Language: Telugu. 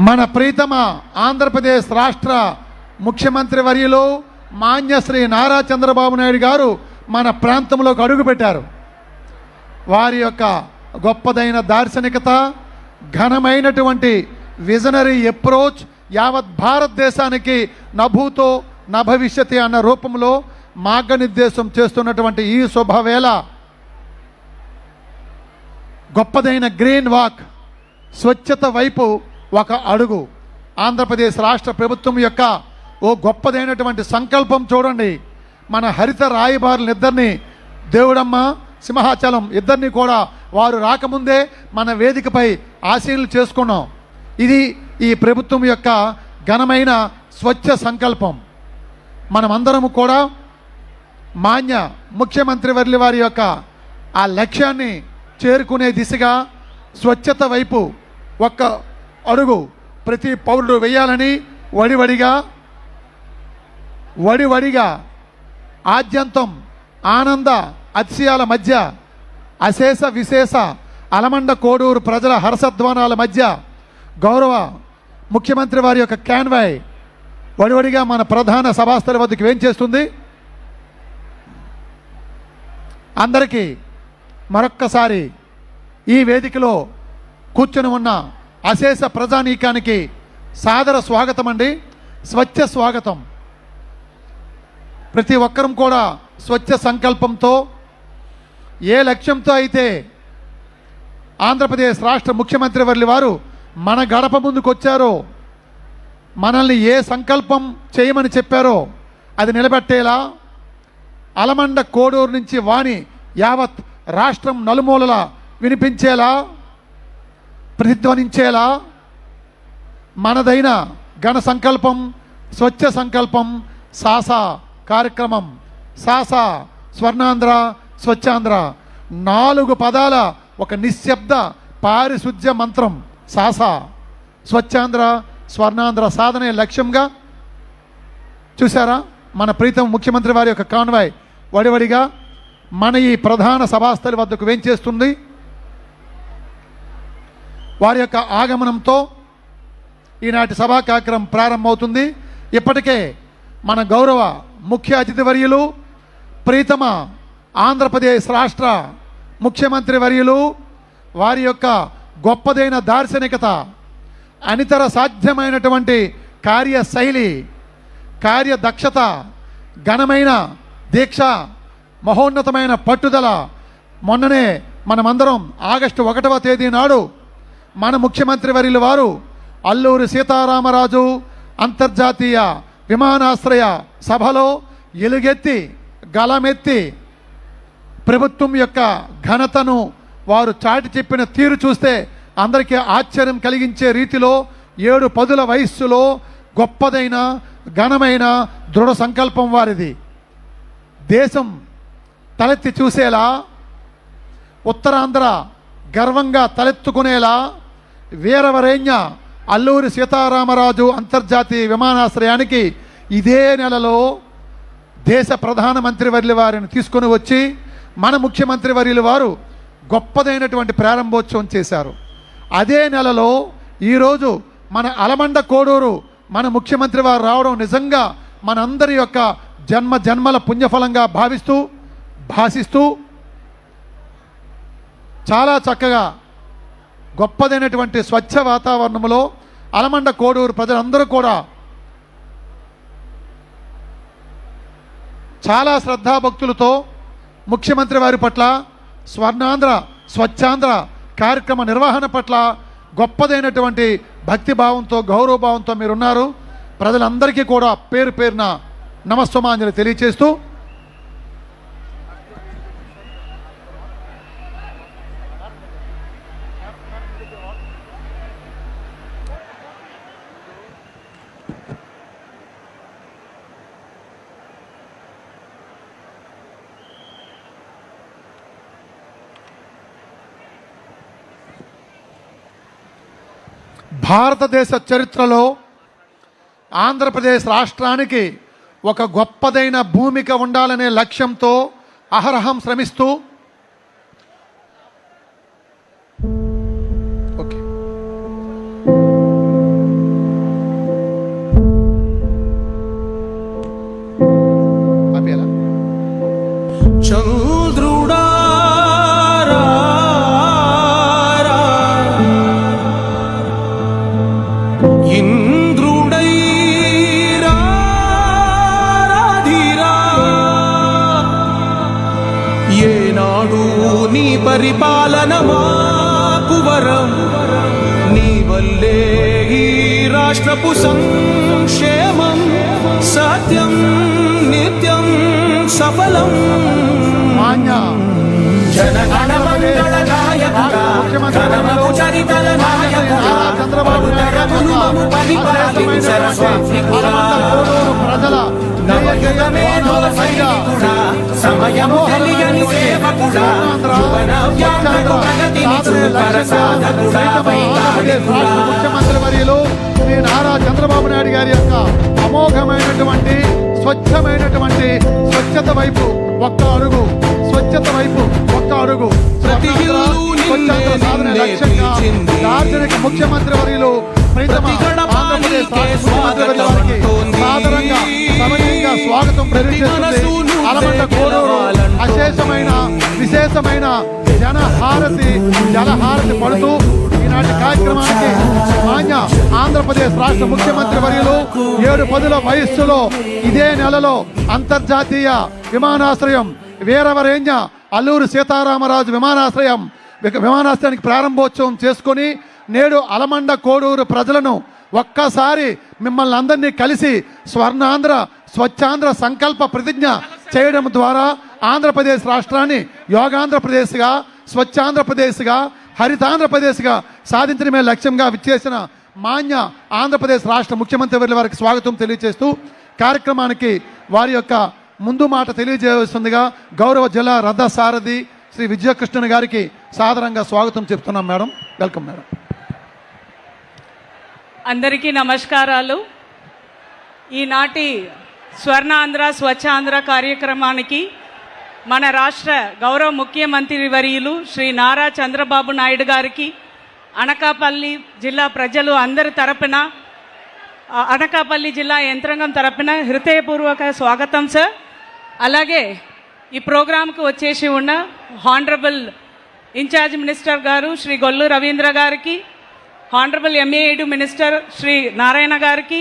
మన ప్రీతమ ఆంధ్రప్రదేశ్ రాష్ట్ర ముఖ్యమంత్రి వర్యులు మాన్యశ్రీ నారా చంద్రబాబు నాయుడు గారు మన ప్రాంతంలోకి అడుగుపెట్టారు. వారి యొక్క గొప్పదైన దార్శనికత, ఘనమైనటువంటి విజనరీ అప్రోచ్ యావత్ భారతదేశానికి నభూతో నభవిష్యతి అన్న రూపంలో మార్గనిర్దేశం చేస్తున్నటువంటి ఈ శుభవేళ గొప్పదైన గ్రీన్ వాక్, స్వచ్ఛత వైపు ఒక అడుగు. ఆంధ్రప్రదేశ్ రాష్ట్ర ప్రభుత్వం యొక్క ఓ గొప్పదైనటువంటి సంకల్పం చూడండి. మన హరిత రాయబారులిద్దరినీ, దేవుడమ్మ సింహాచలం ఇద్దరిని కూడా వారు రాకముందే మన వేదికపై ఆశీనులు చేసుకున్నాం. ఇది ఈ ప్రభుత్వం యొక్క ఘనమైన స్వచ్ఛ సంకల్పం. మనమందరము కూడా మాన్య ముఖ్యమంత్రి వర్యుల వారి యొక్క ఆ లక్ష్యాన్ని చేరుకునే దిశగా స్వచ్ఛత వైపు ఒక్క అడుగు ప్రతి పౌరుడు వేయాలని వడివడిగా ఆద్యంతం ఆనంద అతిశయాల మధ్య, అశేష విశేష అలమండ కోడూరు ప్రజల హర్షధ్వానాల మధ్య గౌరవ ముఖ్యమంత్రి వారి యొక్క కాన్వాయ్ వడివడిగా మన ప్రధాన సభాస్థలి వద్దకు వేంచేస్తుంది. అందరికీ మరొక్కసారి ఈ వేదికలో కూర్చొని ఉన్న అశేష ప్రజానీకానికి సాదర స్వాగతం అండి, స్వచ్ఛ స్వాగతం. ప్రతి ఒక్కరం కూడా స్వచ్ఛ సంకల్పంతో, ఏ లక్ష్యంతో అయితే ఆంధ్రప్రదేశ్ రాష్ట్ర ముఖ్యమంత్రి వర్యుల వారు మన గడప ముందుకు వచ్చారో, మనల్ని ఏ సంకల్పం చేయమని చెప్పారో అది నిలబెట్టేలా, అలమండ కోడూరు నుంచి వాణి యావత్ రాష్ట్రం నలుమూలలా వినిపించేలా, ప్రతిధ్వనించేలా మనదైన ఘన సంకల్పం, స్వచ్ఛ సంకల్పం, సాసా కార్యక్రమం. సాసా స్వర్ణాంధ్ర, స్వచ్ఛాంధ్ర 4 పదాల ఒక నిశ్శబ్ద పారిశుద్ధ్య మంత్రం. సాసా స్వచ్ఛాంధ్ర స్వర్ణాంధ్ర సాధనే లక్ష్యంగా చూసారా మన ప్రీతం ముఖ్యమంత్రి వారి యొక్క కాన్వాయ్ వడివడిగా మన ఈ ప్రధాన సభాస్థలి వద్దకు వేంచేస్తుంది. వారి యొక్క ఆగమనంతో ఈనాటి సభా కార్యక్రమం ప్రారంభమవుతుంది. ఇప్పటికే మన గౌరవ ముఖ్య అతిథి వర్యులు, ప్రీతమ ఆంధ్రప్రదేశ్ రాష్ట్ర ముఖ్యమంత్రి వర్యులు వారి యొక్క గొప్పదైన దార్శనికత, అనితర సాధ్యమైనటువంటి కార్యశైలి, కార్యదక్షత, ఘనమైన దీక్ష, మహోన్నతమైన పట్టుదల. మొన్ననే మనమందరం ఆగస్టు 1వ తేదీ నాడు మన ముఖ్యమంత్రి వర్యుల వారు అల్లూరి సీతారామరాజు అంతర్జాతీయ విమానాశ్రయ సభలో ఎలుగెత్తి గలమెత్తి ప్రభుత్వం యొక్క ఘనతను వారు చాటి చెప్పిన తీరు చూస్తే అందరికీ ఆశ్చర్యం కలిగించే రీతిలో 7 పదుల వయస్సులో గొప్పదైన ఘనమైన దృఢ సంకల్పం వారిది. దేశం తలెత్తి చూసేలా, ఉత్తరాంధ్ర గర్వంగా తలెత్తుకునేలా వీరవరేణ్య అల్లూరి సీతారామరాజు అంతర్జాతీయ విమానాశ్రయానికి ఇదే నెలలో దేశ ప్రధానమంత్రి వర్యుల వారిని తీసుకొని వచ్చి మన ముఖ్యమంత్రి వర్యుల వారు గొప్పదైనటువంటి ప్రారంభోత్సవం చేశారు. అదే నెలలో ఈరోజు మన అలమండ కోడూరు మన ముఖ్యమంత్రి వారు రావడం నిజంగా మనందరి యొక్క జన్మల పుణ్యఫలంగా భాషిస్తూ చాలా చక్కగా గొప్పదైనటువంటి స్వచ్ఛ వాతావరణంలో అలమండ కోడూరు ప్రజలందరూ కూడా చాలా శ్రద్ధాభక్తులతో ముఖ్యమంత్రి వారి పట్ల, స్వర్ణాంధ్ర స్వచ్ఛాంధ్ర కార్యక్రమ నిర్వహణ పట్ల గొప్పదైనటువంటి భక్తిభావంతో, గౌరవభావంతో మీరున్నారు. ప్రజలందరికీ కూడా పేరు పేరున నమస్సుమాంజలి తెలియచేస్తూ భారతదేశ చరిత్రలో ఆంధ్రప్రదేశ్ రాష్ట్రానికి ఒక గొప్పదైన భూమిక ఉండాలనే లక్ష్యంతో అహరహం శ్రమిస్తూ పరిపాలన మాకు వరం, నీ వల్లే ఈ రాష్ట్రపు సంక్షేమం సత్యం నిత్యం సఫలం. మాన్య జనగణ మంగళ నాయకుడా, ఘనమగు చరితల నాయకుడా, చంద్రబాబు పలుతరములు పరిపాలించర స్వామికుడా, ప్రజల నవయుగమే నవ సైనికుడా, సమయము తెలియని సేవకుడా, యువన వ్యాంధ్రకు ప్రగతిని చూపర సాధకుడా, వైతాళికుడా. ముఖ్యమంత్రి వర్యులు శ్రీ నారా చంద్రబాబు నాయుడు గారి యొక్క అమోఘమైనటువంటి స్వచ్ఛమైనటువంటి స్వచ్ఛత వైపు ఒక్క అడుగు, స్వచ్ఛత వైపు ఒక్క అడుగు, స్వచ్ఛంద సాధన లక్ష్యంగా దార్శనిక ముఖ్యమంత్రి వర్యులు ప్రీతమ ఆంధ్రప్రదేశ్ రాష్ట్ర ముఖ్యమంత్రి వర్యుల వారికి సాదరంగా సమయంగా స్వాగతం ప్రకటిస్తుంది. అలమండ కోడూరు అశేషమైన విశేషమైన జలహారతి పడుతూ ఈనాటి కార్యక్రమానికి మాన్య ఆంధ్రప్రదేశ్ రాష్ట్ర ముఖ్యమంత్రి వర్యులు 7 పదుల వయస్సులో ఇదే నెలలో అంతర్జాతీయ విమానాశ్రయం వీరవరేణ్య అల్లూరు సీతారామరాజు విమానాశ్రయానికి ప్రారంభోత్సవం చేసుకొని నేడు అలమండ కోడూరు ప్రజలను ఒక్కసారి మిమ్మల్ని అందరినీ కలిసి స్వర్ణాంధ్ర స్వచ్ఛాంధ్ర సంకల్ప ప్రతిజ్ఞ చేయడం ద్వారా ఆంధ్రప్రదేశ్ రాష్ట్రాన్ని యోగాంధ్రప్రదేశ్గా, స్వచ్ఛాంధ్రప్రదేశ్గా, హరితాంధ్రప్రదేశ్గా సాధించడమే లక్ష్యంగా విచ్చేసిన మాన్య ఆంధ్రప్రదేశ్ రాష్ట్ర ముఖ్యమంత్రి వర్యుల వారికి స్వాగతం తెలియజేస్తూ కార్యక్రమానికి వారి యొక్క ముందు మాట తెలియజేస్తుందిగా గౌరవ జిల్లా రథ సారథి శ్రీ విజయకృష్ణన్ గారికి సాదరంగా స్వాగతం చెప్తున్నాం. Madam, welcome madam. అందరికీ నమస్కారాలు. ఈనాటి స్వర్ణాంధ్ర స్వచ్ఛాంధ్ర కార్యక్రమానికి మన రాష్ట్ర గౌరవ ముఖ్యమంత్రి వర్యులు శ్రీ నారా చంద్రబాబు నాయుడు గారికి అనకాపల్లి జిల్లా ప్రజలు అందరి తరపున, అనకాపల్లి జిల్లా యంత్రాంగం తరపున హృదయపూర్వక స్వాగతం సార్. అలాగే ఈ ప్రోగ్రాంకు వచ్చేసి ఉన్న హానరబుల్ ఇన్ఛార్జ్ మినిస్టర్ గారు శ్రీ గొల్లు రవీంద్ర గారికి, honourable MAED minister Shri Narayana గారికి,